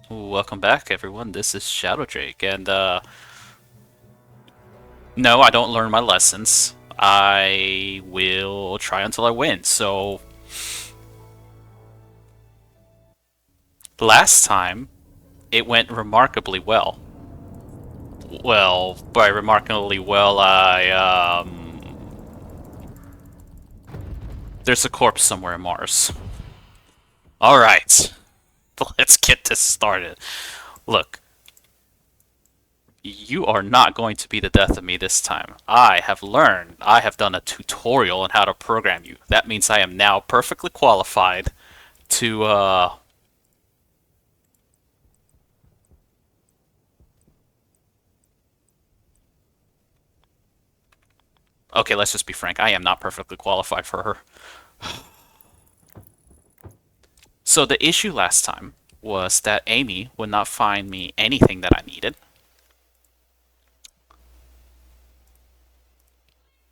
Welcome back, everyone. This is Shadow Drake, and no, I don't learn my lessons. I will try until I win. So, last time, it went remarkably well. Well, by remarkably well, there's a corpse somewhere in Mars. Alright, let's get this started. Look, you are not going to be the death of me this time. I have learned, I have done a tutorial on how to program you. That means I am now perfectly qualified to, okay, let's just be frank. I am not perfectly qualified for her. So the issue last time was that Aimee would not find me anything that I needed.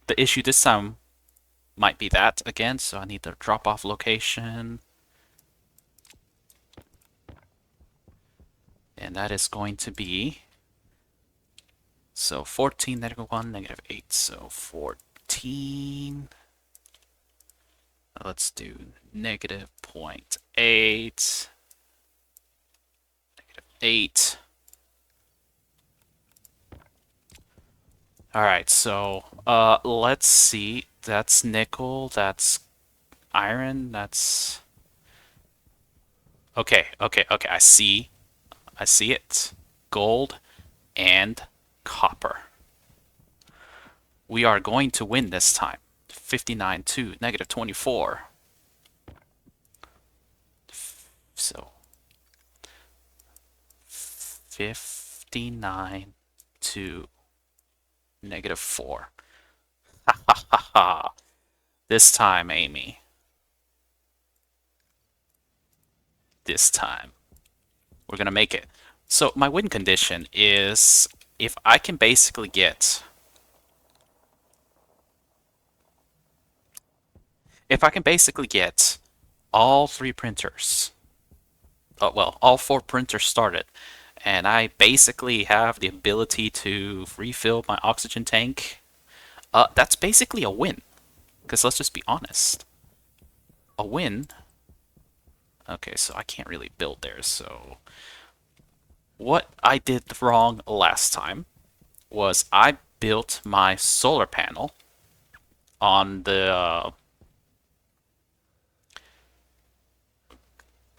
The issue this time might be that again, so I need the drop-off location. And that is going to be, so 14, -1, -8, so 14. Let's do -0.8, -8. Alright, so let's see. That's nickel, that's iron, that's okay, I see. I see it. Gold and copper. We are going to win this time. 59 to -24. So 59 to -4. Ha ha ha ha. This time, Aimee. This time. We're gonna make it. So my win condition is if I can basically get all three printers, well, all four printers started, and I basically have the ability to refill my oxygen tank, that's basically a win. Because let's just be honest. A win. Okay, so I can't really build there, so what I did wrong last time was I built my solar panel on the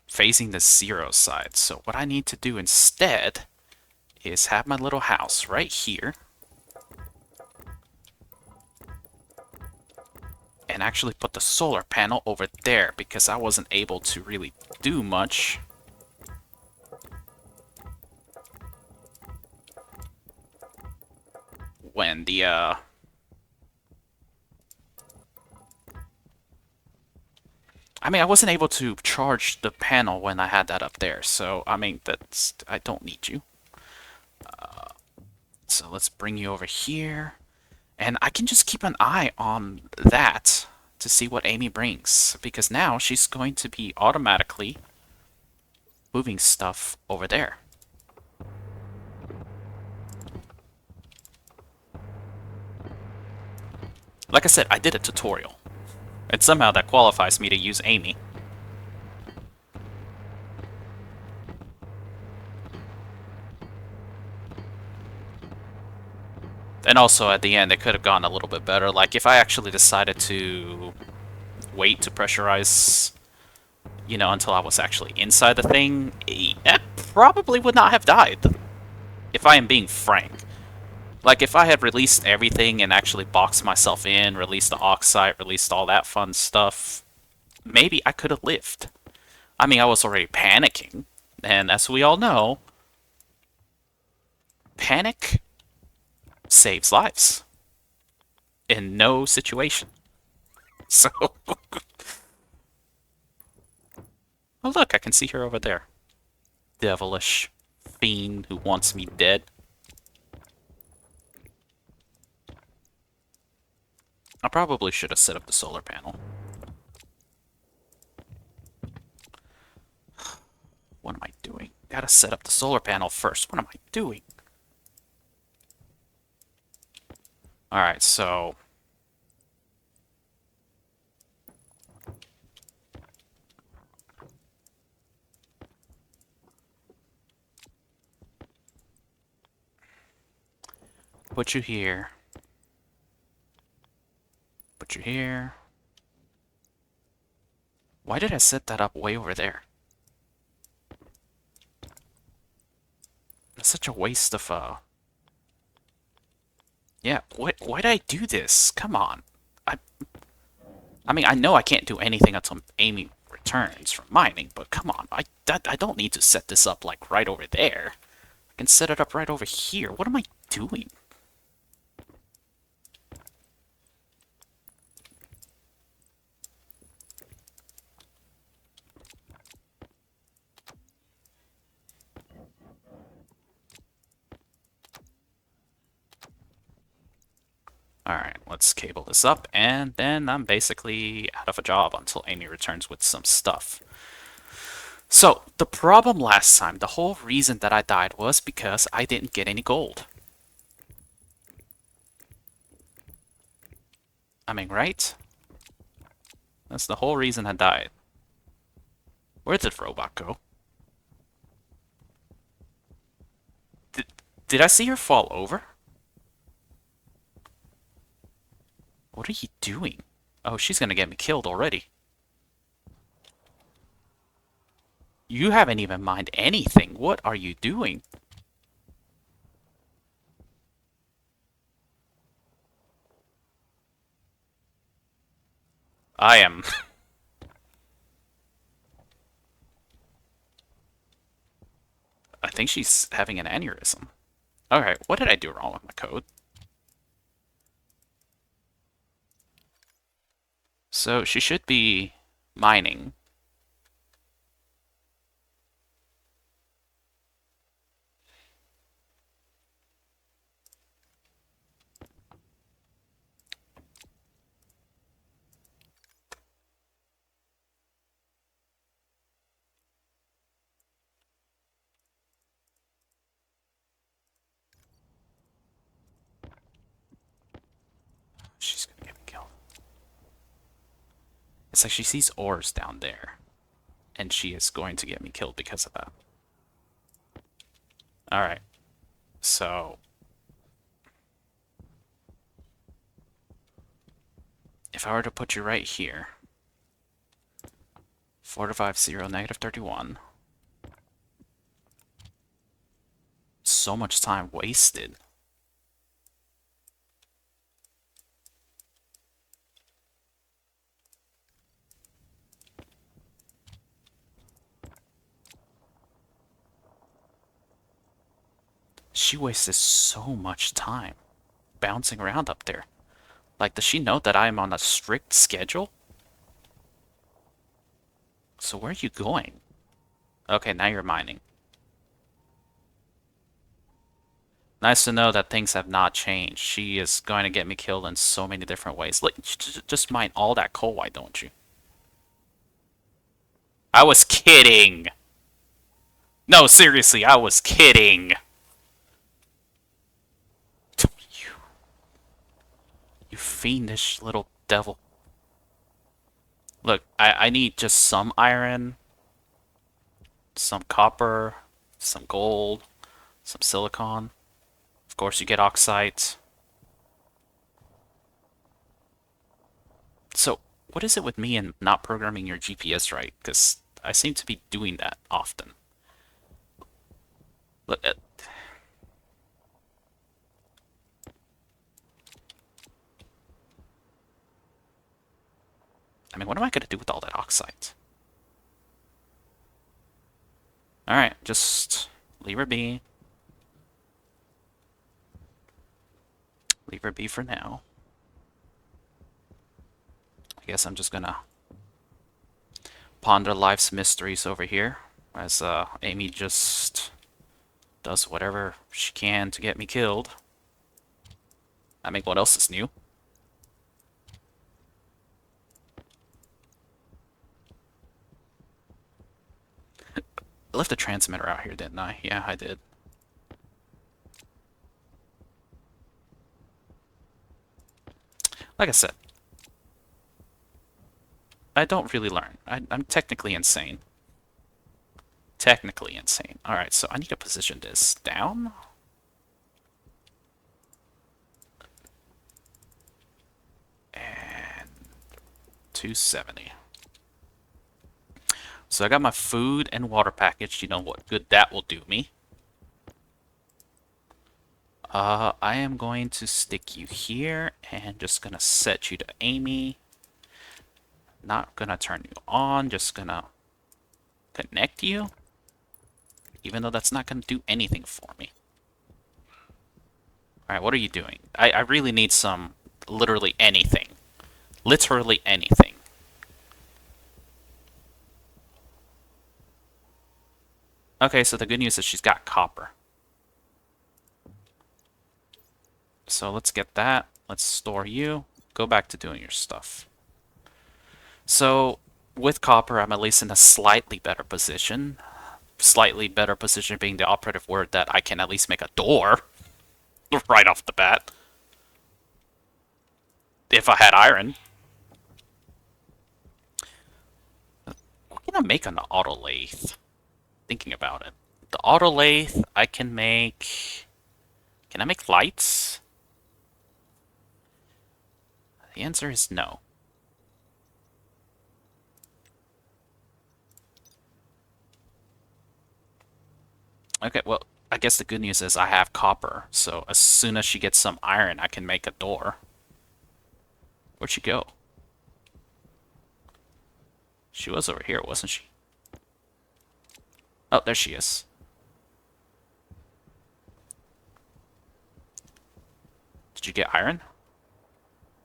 facing the 0 side. So what I need to do instead is have my little house right here and actually put the solar panel over there because I wasn't able to really do much when the I mean, I wasn't able to charge the panel when I had that up there, so I mean, I don't need you. So let's bring you over here, and I can just keep an eye on that to see what Aimee brings, because now she's going to be automatically moving stuff over there. Like I said, I did a tutorial, and somehow that qualifies me to use Aimee. And also, at the end, it could have gone a little bit better. Like, if I actually decided to wait to pressurize, you know, until I was actually inside the thing, it probably would not have died, if I am being frank. Like, if I had released everything and actually boxed myself in, released the oxide, released all that fun stuff, maybe I could have lived. I mean, I was already panicking, and as we all know, panic saves lives in no situation. So, oh look, I can see her over there. Devilish fiend who wants me dead. I probably should have set up the solar panel. What am I doing? Gotta set up the solar panel first. What am I doing? Alright, so... put you here. Put you here. Why did I set that up way over there? It's such a waste of, Yeah, why did I do this? Come on. I I mean, I know I can't do anything until Aimee returns from mining, but come on. I don't need to set this up, like, right over there. I can set it up right over here. What am I doing? Alright, let's cable this up, and then I'm basically out of a job until Aimee returns with some stuff. So, the problem last time, the whole reason that I died was because I didn't get any gold. I mean, right? That's the whole reason I died. Where did Robot go? Did I see her fall over? What are you doing? Oh, she's gonna get me killed already. You haven't even mined anything. What are you doing? I am... I think she's having an aneurysm. Alright, what did I do wrong with my code? So she should be mining. She's gonna get me killed. It's like she sees ores down there. And she is going to get me killed because of that. Alright. So... if I were to put you right here... 4 to 5, 0, negative 31. So much time wasted. She wasted so much time bouncing around up there. Like, does she know that I'm on a strict schedule? So where are you going? Okay, now you're mining. Nice to know that things have not changed. She is going to get me killed in so many different ways. Like, just mine all that coal, why don't you? I was kidding! No, seriously, I was kidding! You fiendish little devil. Look, I need just some iron, some copper, some gold, some silicon. Of course, you get oxide. So, what is it with me and not programming your GPS right? Because I seem to be doing that often. Look at... I mean, what am I going to do with all that oxide? Alright, just leave her be. Leave her be for now. I guess I'm just gonna ponder life's mysteries over here as Aimee just does whatever she can to get me killed. I mean, what else is new? I left the transmitter out here, didn't I? Yeah, I did. Like I said, I don't really learn. I'm technically insane. Technically insane. Alright, so I need to position this down. And 270. So I got my food and water package. You know what good that will do me. I am going to stick you here and just gonna set you to Aimee. Not gonna turn you on, just gonna connect you. Even though that's not gonna do anything for me. Alright, what are you doing? I really need some, literally anything. Literally anything. Okay, so the good news is she's got copper. So let's get that. Let's store you. Go back to doing your stuff. So with copper, I'm at least in a slightly better position. Slightly better position being the operative word that I can at least make a door right off the bat. If I had iron. What can I make on the auto lathe? Thinking about it. The auto lathe, I can make... Can I make lights? The answer is no. Okay, well, I guess the good news is I have copper, so as soon as she gets some iron, I can make a door. Where'd she go? She was over here, wasn't she? Oh, there she is. Did you get iron?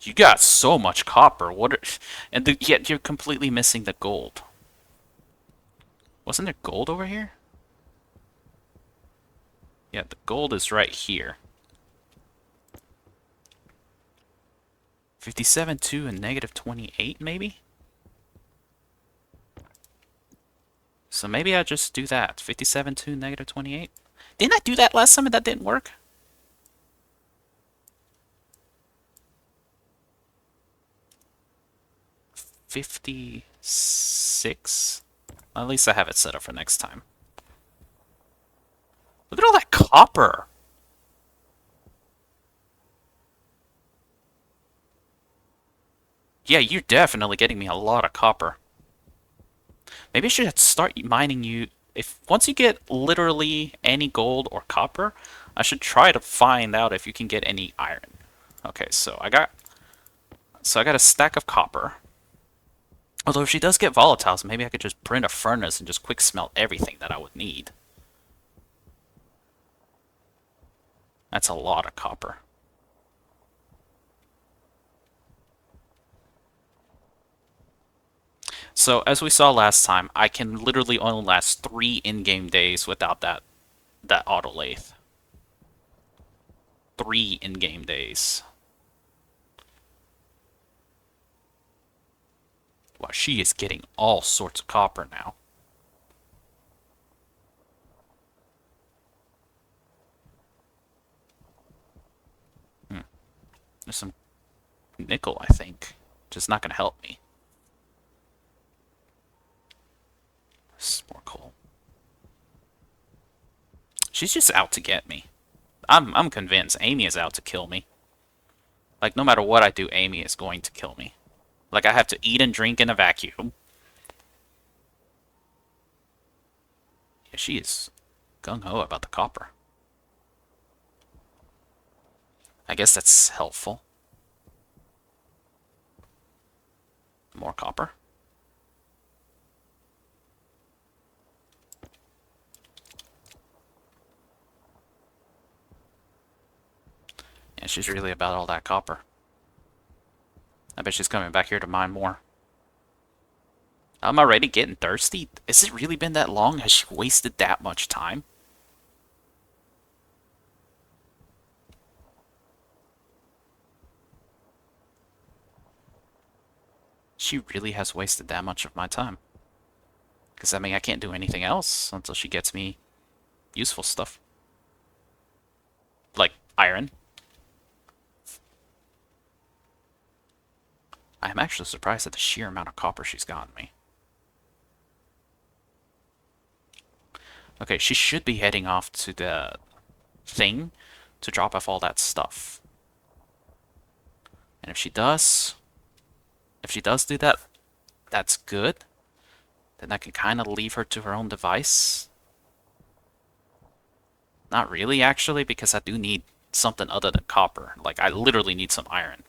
You got so much copper. Yet you're completely missing the gold. Wasn't there gold over here? Yeah, the gold is right here. 57.2 and negative 28, maybe? So maybe I'll just do that. 57.2, negative 28. Didn't I do that last time and that didn't work? $56. At least I have it set up for next time. Look at all that copper. Yeah, you're definitely getting me a lot of copper. Maybe I should start mining you. If once you get literally any gold or copper, I should try to find out if you can get any iron. Okay, so I got a stack of copper. Although if she does get volatiles, maybe I could just print a furnace and just quick smelt everything that I would need. That's a lot of copper. So as we saw last time, I can literally only last 3 in-game days without that auto lathe. 3 in-game days. Wow, she is getting all sorts of copper now. There's some nickel, I think. Just not going to help me. This is more coal. She's just out to get me. I'm convinced Aimee is out to kill me. Like, no matter what I do, Aimee is going to kill me. Like, I have to eat and drink in a vacuum. Yeah, she is gung-ho about the copper. I guess that's helpful. More copper. Yeah, she's really about all that copper. I bet she's coming back here to mine more. I'm already getting thirsty. Has it really been that long? Has she wasted that much time? She really has wasted that much of my time. Because, I mean, I can't do anything else until she gets me useful stuff. Like iron. I'm actually surprised at the sheer amount of copper she's gotten me. Okay, she should be heading off to the thing to drop off all that stuff. And if she does do that, that's good. Then I can kind of leave her to her own device. Not really, actually, because I do need something other than copper. Like, I literally need some iron.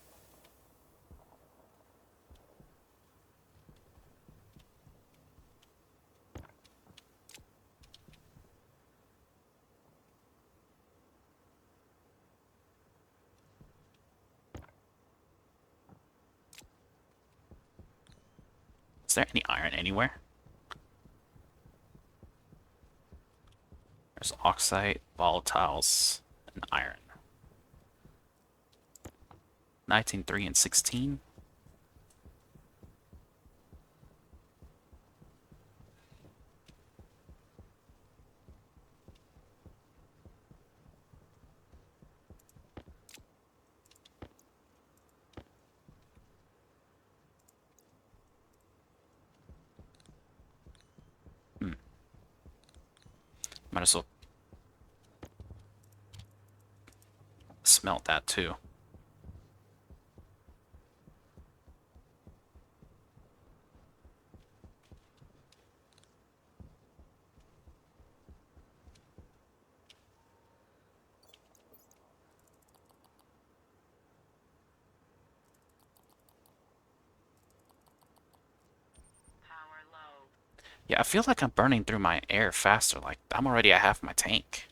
Is there any iron anywhere? There's oxide, volatiles, and iron. 19, 3, and 16. Might as well smelt that too. Yeah, I feel like I'm burning through my air faster. Like, I'm already at half my tank.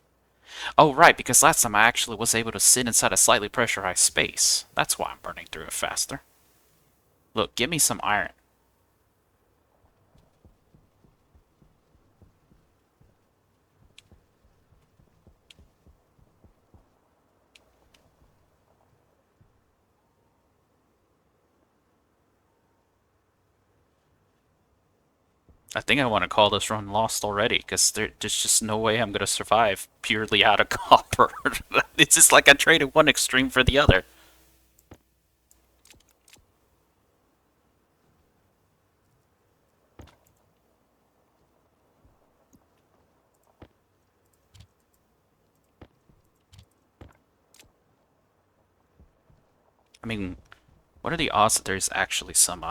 Oh, right, because last time I actually was able to sit inside a slightly pressurized space. That's why I'm burning through it faster. Look, give me some iron. I think I want to call this run lost already, because there's just no way I'm going to survive purely out of copper. It's just like I traded one extreme for the other. I mean, what are the odds that there's actually some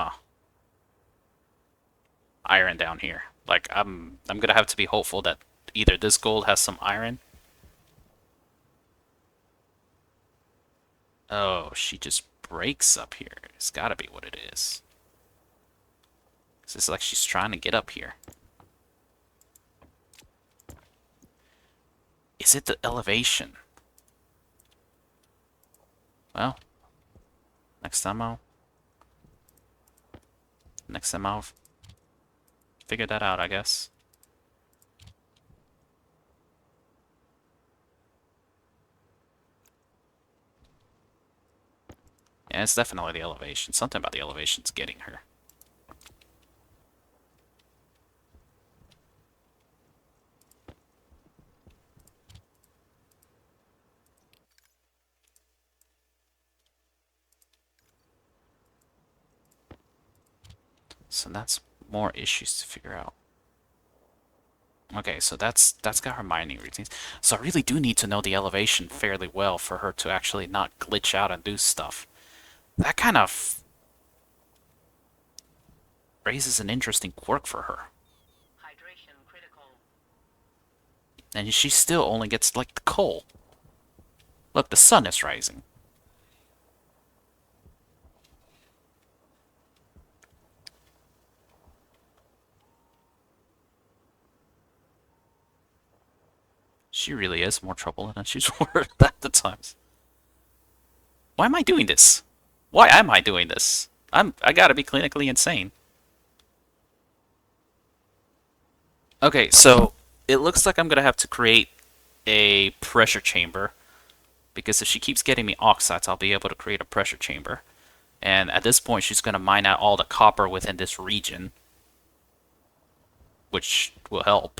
iron down here? Like, I'm gonna have to be hopeful that either this gold has some iron. Oh, she just breaks up here. It's gotta be what it is. It's like she's trying to get up here. Is it the elevation? Well, next time I'll figure that out, I guess. Yeah, it's definitely the elevation. Something about the elevation's getting her. So that's more issues to figure out. Okay, so that's got her mining routines. So I really do need to know the elevation fairly well for her to actually not glitch out and do stuff. That kind of raises an interesting quirk for her. Hydration critical. And she still only gets, like, the coal. Look, the sun is rising. She really is more trouble than she's worth at the times. Why am I doing this? Why am I doing this? I gotta be clinically insane. Okay, so it looks like I'm gonna have to create a pressure chamber, because if she keeps getting me oxides, I'll be able to create a pressure chamber. And at this point, she's gonna mine out all the copper within this region, which will help.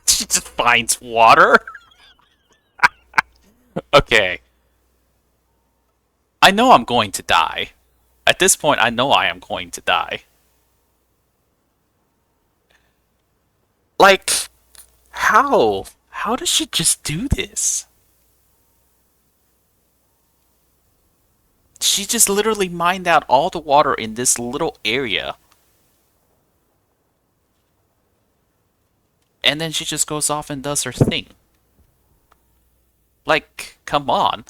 She just finds water? Okay. I know I'm going to die. At this point, I know I am going to die. Like, how? How does she just do this? She just literally mined out all the water in this little area. And then she just goes off and does her thing. Like, come on.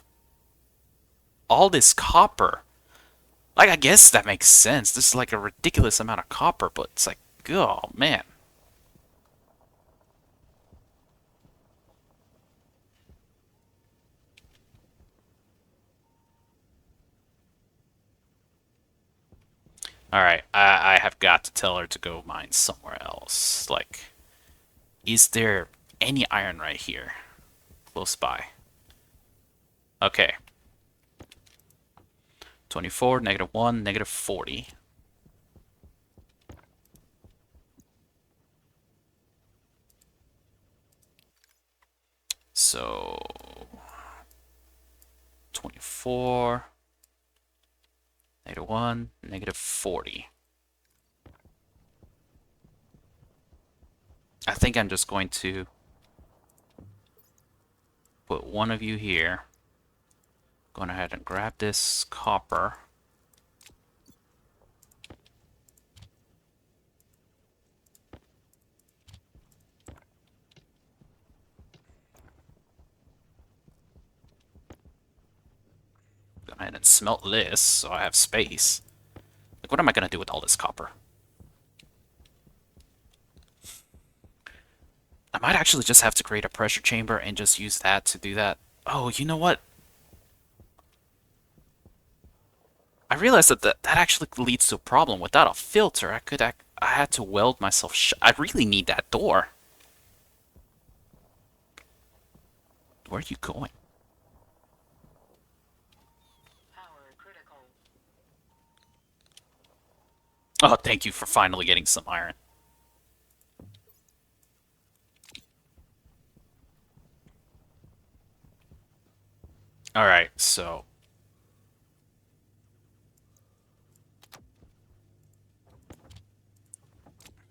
All this copper. Like, I guess that makes sense. This is like a ridiculous amount of copper, but it's like, oh man. Alright, I have got to tell her to go mine somewhere else. Like, is there any iron right here? Close by. Okay. 24, -1, -40. So 24, -1, -40. I think I'm just going to put one of you here. Going ahead and grab this copper. Go ahead and smelt this so I have space. Like, what am I going to do with all this copper? I might actually just have to create a pressure chamber and just use that to do that. Oh, you know what? I realized that actually leads to a problem. Without a filter, I had to weld myself shut. I really need that door. Where are you going? Oh, thank you for finally getting some iron. Alright, so...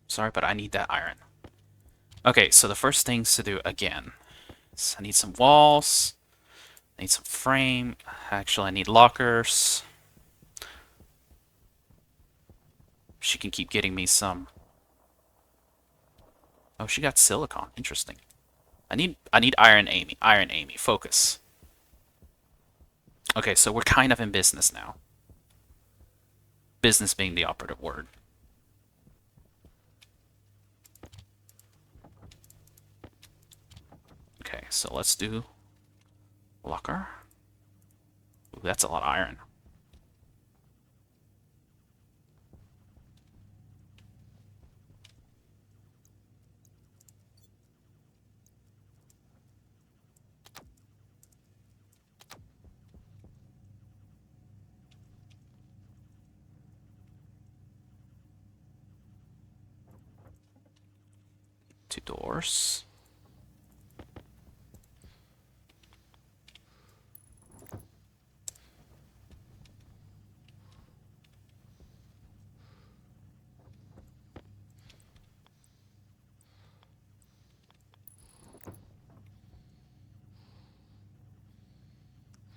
Sorry, but I need that iron. Okay, so the first things to do, again, is I need some walls, I need some frame, actually I need lockers. She can keep getting me some... Oh, she got silicon. Interesting. I need iron Aimee. Iron Aimee. Focus. Okay, so we're kind of in business now. Business being the operative word. Okay, so let's do locker. Ooh, that's a lot of iron. Two doors.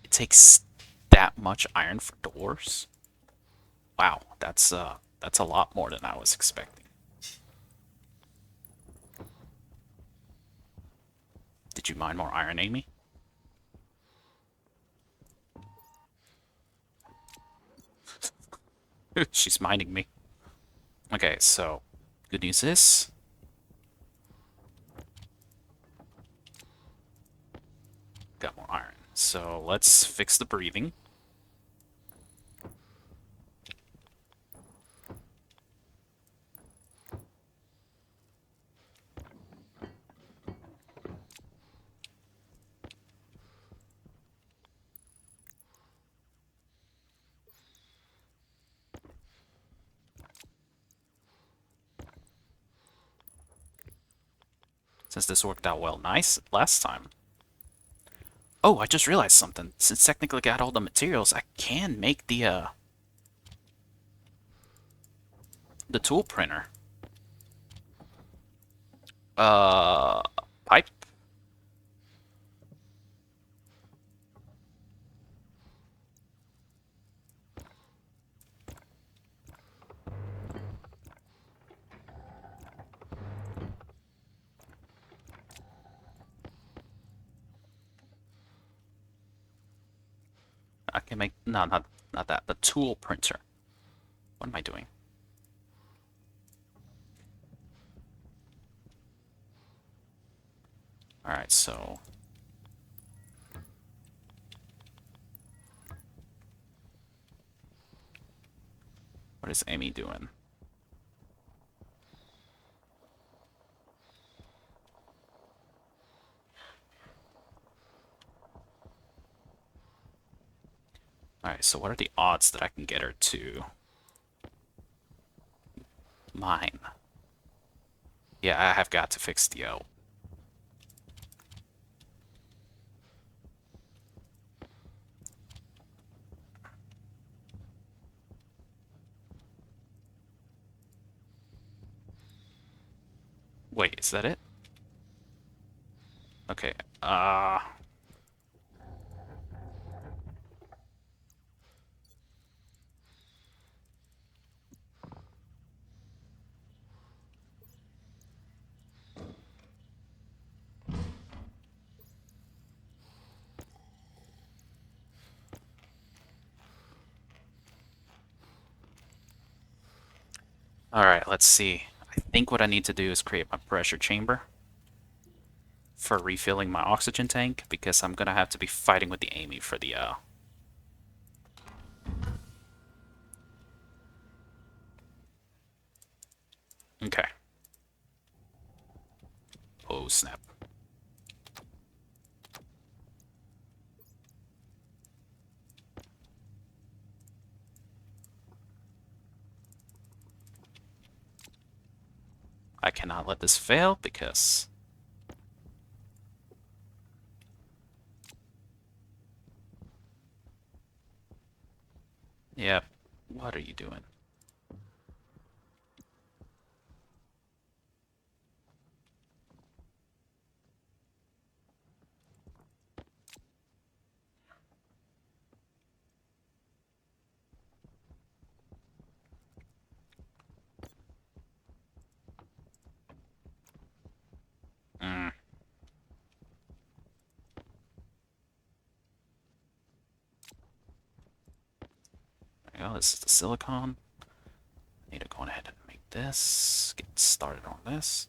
It takes that much iron for doors? Wow, that's a lot more than I was expecting. Did you mine more iron, Aimee? She's mining me. Okay, so good news is got more iron. So let's fix the breathing. since this worked out well nice last time. Oh, I just realized something. Since technically I got all the materials, I can make the tool printer. Uh, pipe? I can make, no, not that, the tool printer. What am I doing? Alright, so what is Aimee doing? Alright, so what are the odds that I can get her to mine? Yeah, I have got to fix the Wait, is that it? Okay, alright, let's see. I think what I need to do is create my pressure chamber for refilling my oxygen tank, because I'm gonna have to be fighting with the Aimee for the okay. Oh snap. I cannot let this fail because yep. What are you doing? Mm. There you go. This is the silicone. Need to go ahead and make this. Get started on this.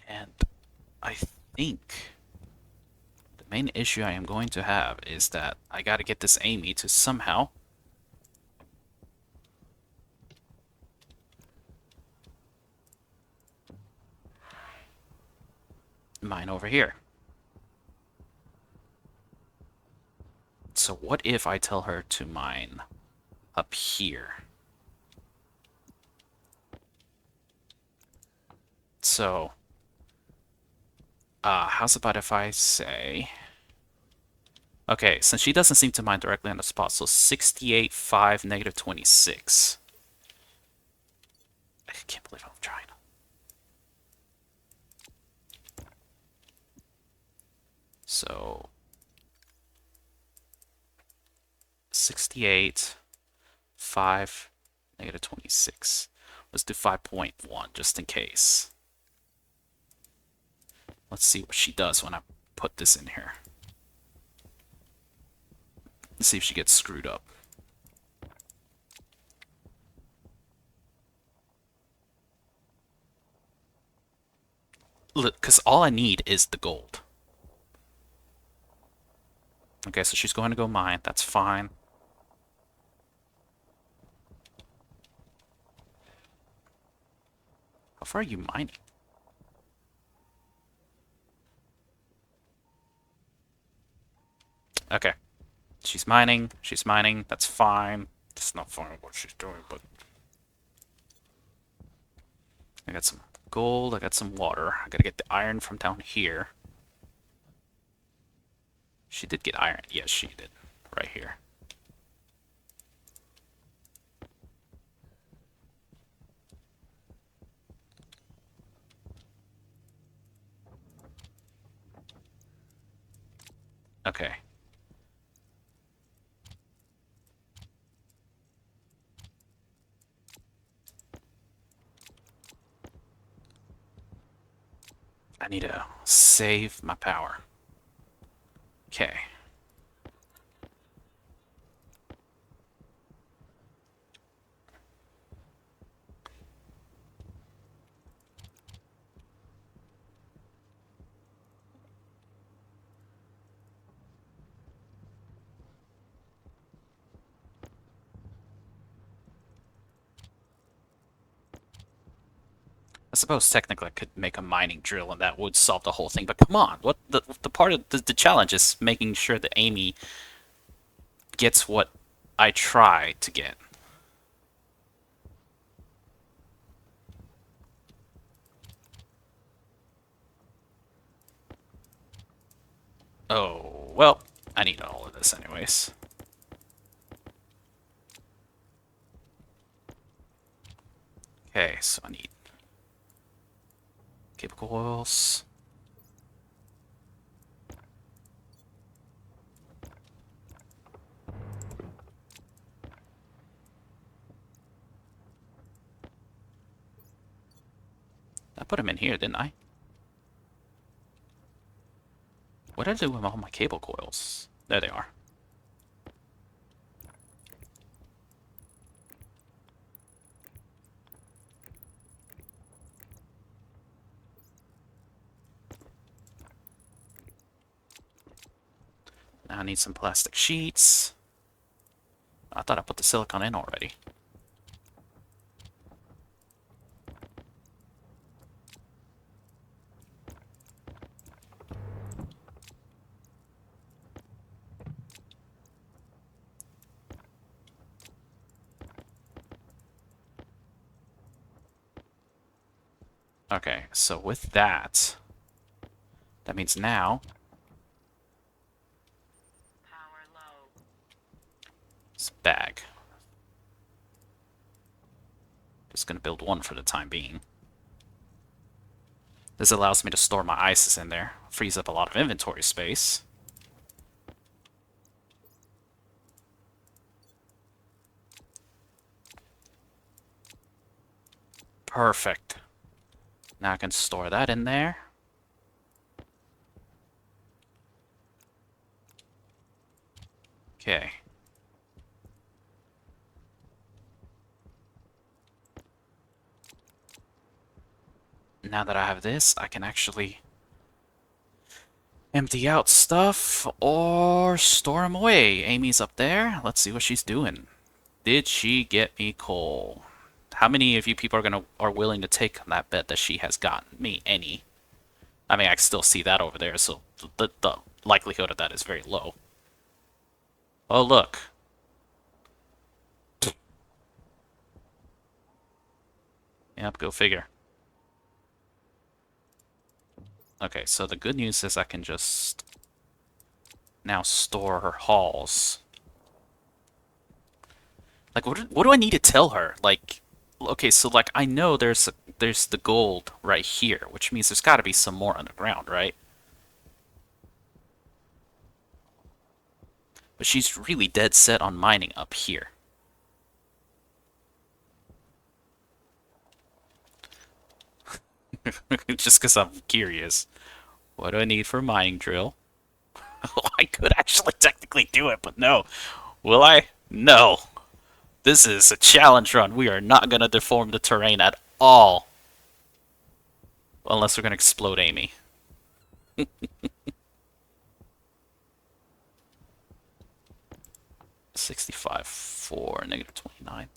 And I think the main issue I am going to have is that I gotta get this Aimee to somehow mine over here. So what if I tell her to mine up here? So, how's about if I say... Okay, since she doesn't seem to mine directly on the spot, so 68, 5, negative 26. I can't believe I'm trying. So, 68, 5, negative 26. Let's do 5.1 just in case. Let's see what she does when I put this in here. Let's see if she gets screwed up. Look, because all I need is the gold. Okay, so she's going to go mine. That's fine. How far are you mining? Okay. She's mining. She's mining. That's fine. It's not fine what she's doing, but I got some gold. I got some water. I gotta get the iron from down here. She did get iron. Yes, she did. Right here. Okay. I need to save my power. Okay. I suppose technically I could make a mining drill and that would solve the whole thing, but come on, what the part of the challenge is making sure that Aimee gets what I try to get. Oh, well, I need all of this anyways. Okay, so I need cable coils. I put them in here, didn't I? What did I do with all my cable coils? There they are. Now I need some plastic sheets. I thought I put the silicone in already. Okay, so with that, that means now it's a bag. Just gonna build one for the time being. This allows me to store my ices in there. Frees up a lot of inventory space. Perfect. Now I can store that in there. Okay. Now that I have this, I can actually empty out stuff or store them away. Aimee's up there. Let's see what she's doing. Did she get me coal? How many of you people are willing to take on that bet that she has gotten me any? I mean, I can still see that over there, so the likelihood of that is very low. Oh, look. Yep, go figure. Okay, so the good news is I can just now store her hauls. Like, what do I need to tell her? Like, okay, so like I know there's the gold right here, which means there's got to be some more underground, right? But she's really dead set on mining up here. Just because I'm curious. What do I need for a mining drill? I could actually technically do it, but no. Will I? No. This is a challenge run. We are not going to deform the terrain at all. Unless we're going to explode Aimee. 65 for negative 29.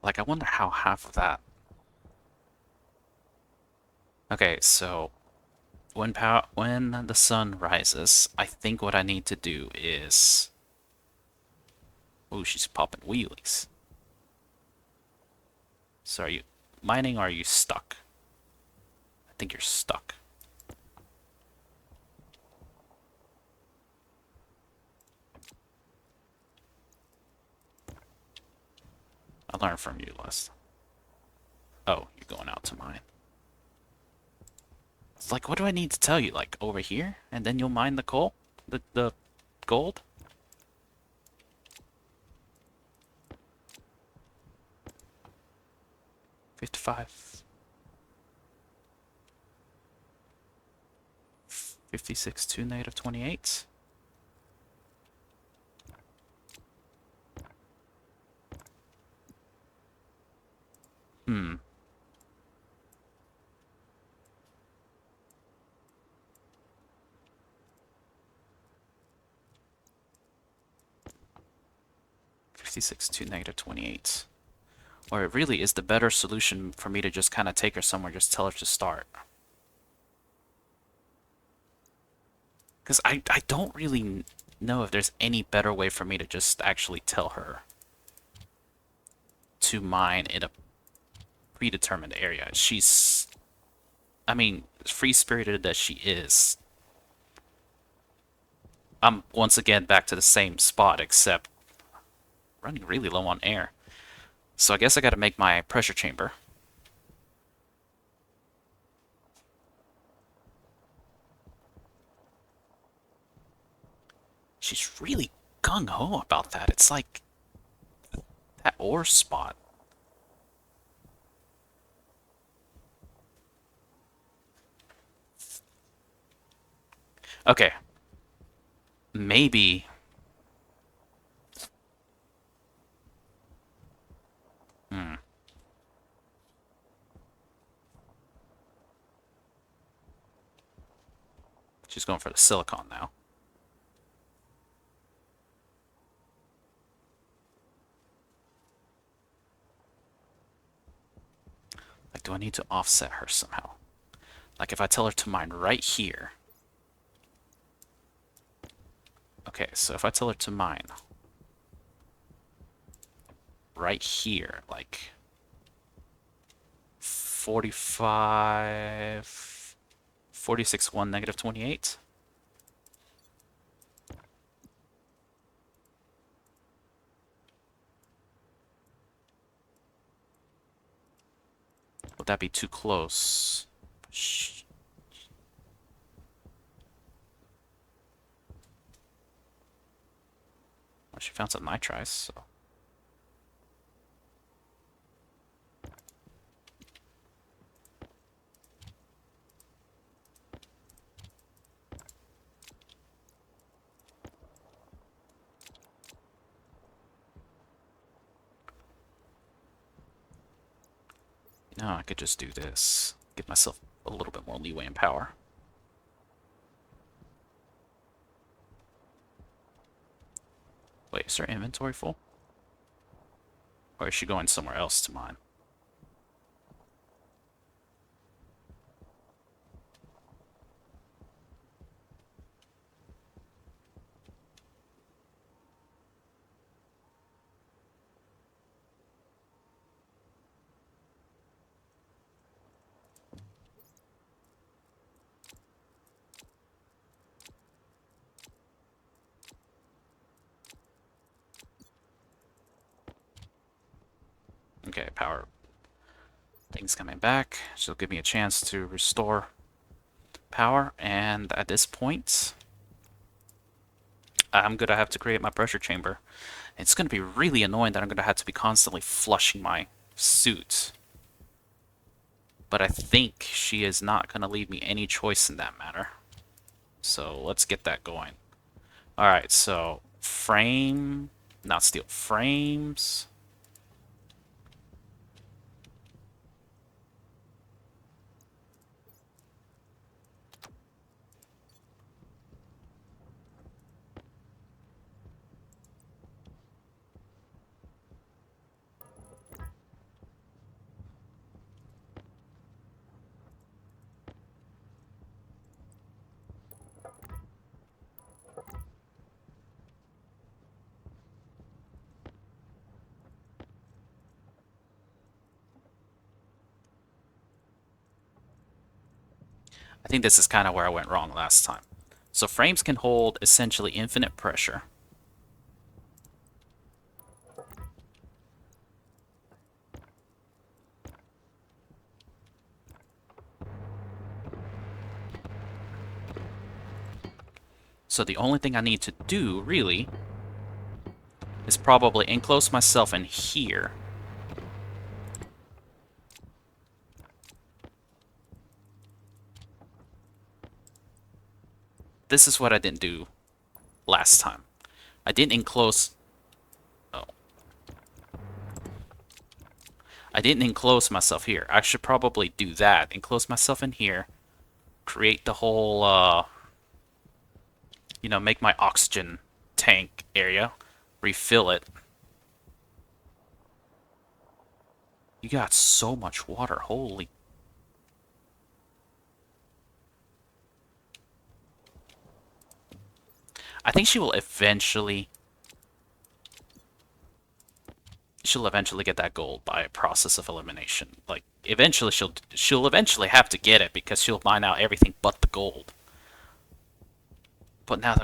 Like, I wonder how half of that... Okay, so when the sun rises, I think what I need to do is... Ooh, she's popping wheelies. So are you mining or are you stuck? I think you're stuck. I learned from you last. Oh, you're going out to mine. It's like, what do I need to tell you? Like, over here? And then you'll mine the coal? The gold? 55. 56 to negative 28. Hmm. 56 to negative 28. Or it really is the better solution for me to just kind of take her somewhere, just tell her to start. Because I don't really know if there's any better way for me to just actually tell her to mine in a predetermined area. She's, I mean, free-spirited as she is, I'm once again back to the same spot, except running really low on air. So I guess I gotta make my pressure chamber. She's really gung-ho about that. It's like that ore spot. Okay, maybe... Hmm. She's going for the silicon now. Like, do I need to offset her somehow? Like, if I tell her to mine right here... Okay, so if I tell her to mine right here, like 45, 46, 1, negative 28. Would that be too close? Shh. Well, she found some nitrites, so... No, I could just do this. Give myself a little bit more leeway and power. Wait, is her inventory full? Or is she going somewhere else to mine? Okay, power thing's coming back. She'll give me a chance to restore power, and at this point, I'm gonna have to create my pressure chamber. It's gonna be really annoying that I'm gonna have to be constantly flushing my suit. But I think she is not gonna leave me any choice in that matter. So let's get that going. Alright, so frame, not steel, frames. I think this is kind of where I went wrong last time. So frames can hold essentially infinite pressure. So the only thing I need to do, really, is probably enclose myself in here. This is what I didn't do last time. I didn't enclose... Oh. I didn't enclose myself here. I should probably do that. Enclose myself in here. Create the whole, make my oxygen tank area. Refill it. You got so much water. Holy... I think she will eventually... She'll eventually get that gold by a process of elimination. Like, eventually she'll eventually have to get it because she'll mine out everything but the gold. But now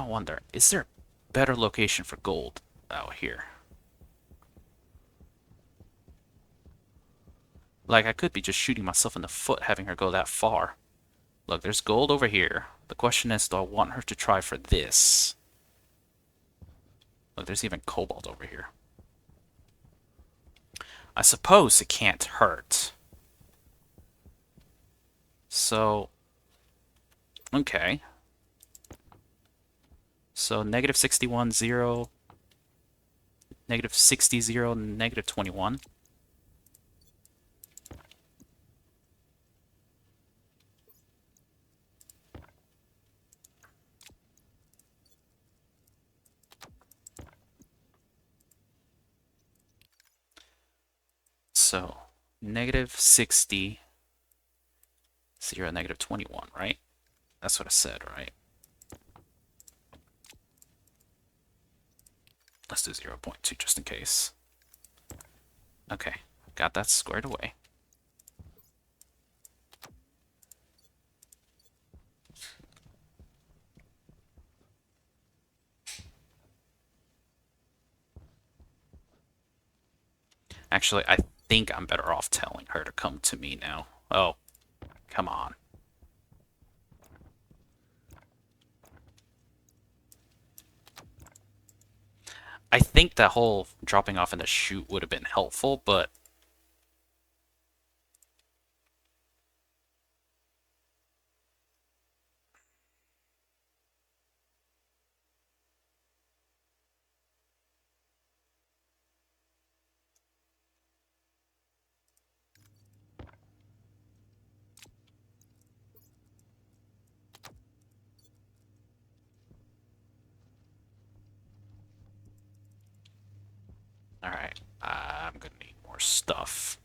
I wonder, is there a better location for gold out here? Like, I could be just shooting myself in the foot having her go that far. Look, there's gold over here. The question is, do I want her to try for this? Look, there's even cobalt over here. I suppose it can't hurt. So, okay. So, negative 61, 0, negative 60, 0, negative 21. So, negative 60, 0, negative 21, right? That's what I said, right? Let's do 0.2 just in case. Okay, got that squared away. Actually, I think I'm better off telling her to come to me now. Oh, come on. I think that whole dropping off in the chute would have been helpful, but... Alright, I'm gonna need more stuff.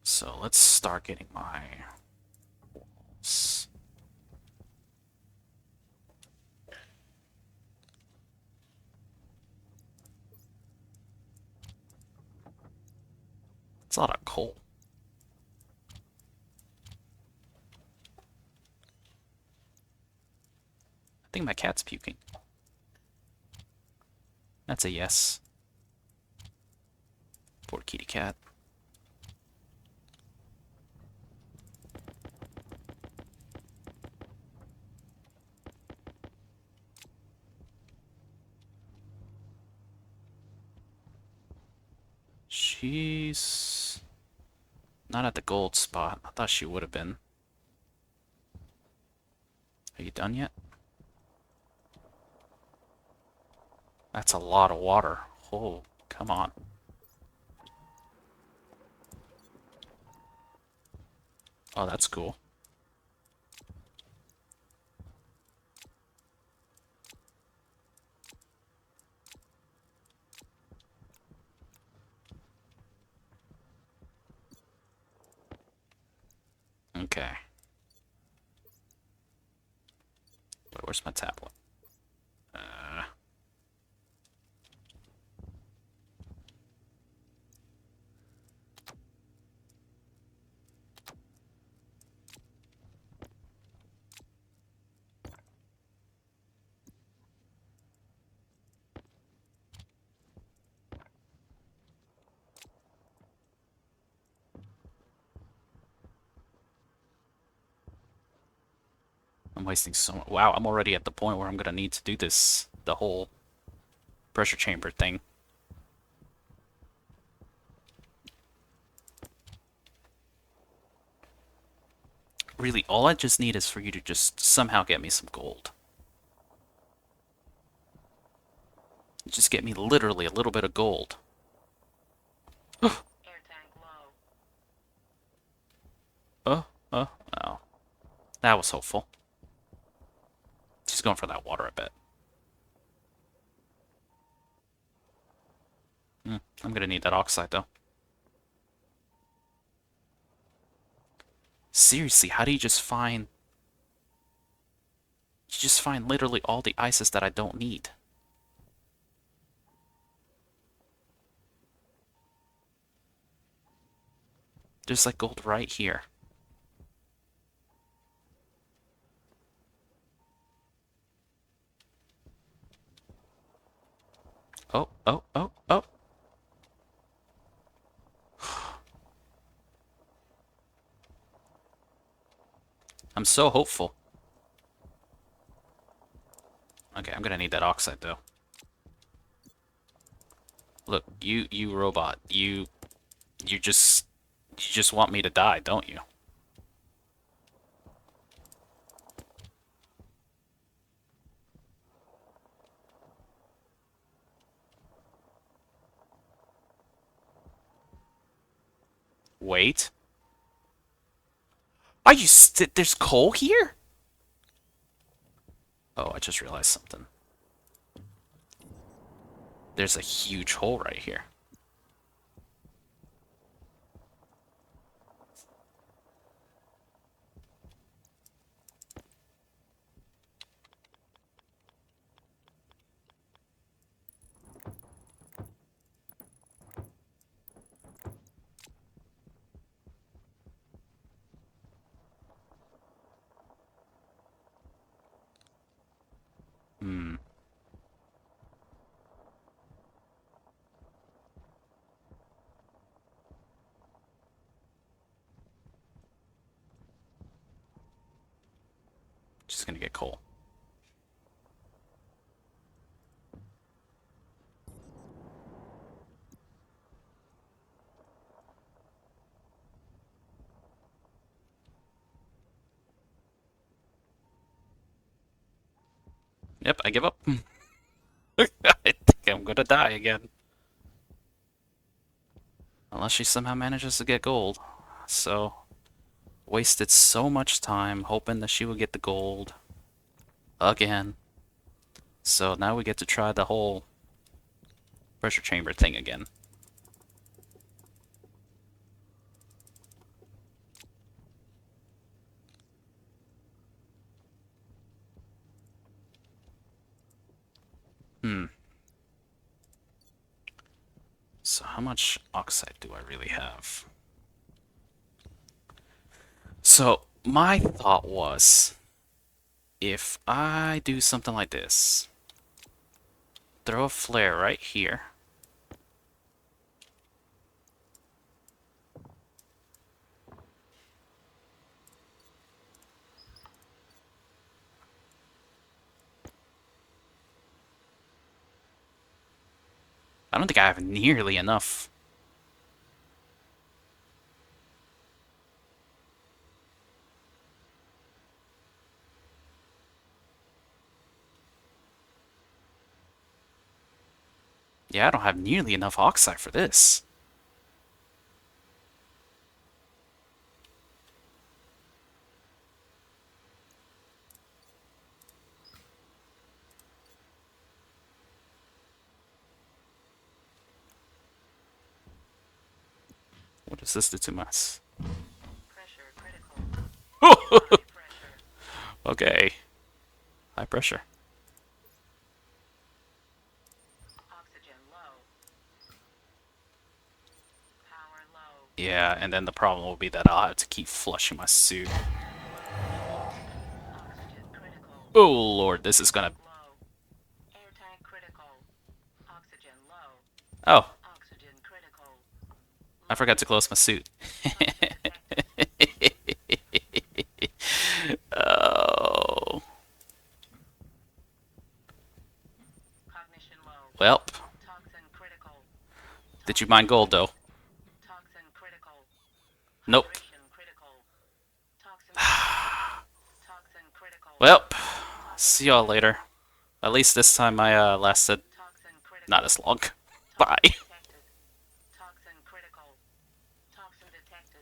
So let's start getting my walls. It's a lot of coal. I think my cat's puking. That's a yes. Poor kitty cat. She's not at the gold spot. I thought she would have been. Are you done yet? That's a lot of water. Oh, come on. Oh, that's cool. Okay. Where's my tablet? Uh, wasting so much. Wow, I'm already at the point where I'm gonna need to do this, the whole pressure chamber thing. Really, all I just need is for you to just somehow get me some gold. Just get me literally a little bit of gold. Oh, oh, oh. That was hopeful. She's going for that water, I bet. I'm gonna need that oxide, though. Seriously, how do you just find... You just find literally all the ices that I don't need. There's like gold right here. Oh, oh, oh, oh. I'm so hopeful. Okay, I'm gonna need that oxide, though. Look, you robot. You just want me to die, don't you? Wait. Are you there's coal here? Oh, I just realized something. There's a huge hole right here. Hmm. Just gonna get coal. Yep, I give up. I think I'm gonna die again. Unless she somehow manages to get gold. So, wasted so much time hoping that she would get the gold. Again. So now we get to try the whole pressure chamber thing again. Hmm. So how much oxide do I really have? So my thought was, if I do something like this, throw a flare right here. I don't think I have nearly enough. Yeah, I don't have nearly enough oxide for this. What does this do to us? Okay. High pressure. Yeah, and then the problem will be that I'll have to keep flushing my suit. Oh lord, this is gonna... Oh, I forgot to close my suit. Oh. Did you mine gold, though? Nope. Well, see y'all later. At least this time I lasted not as long. Bye.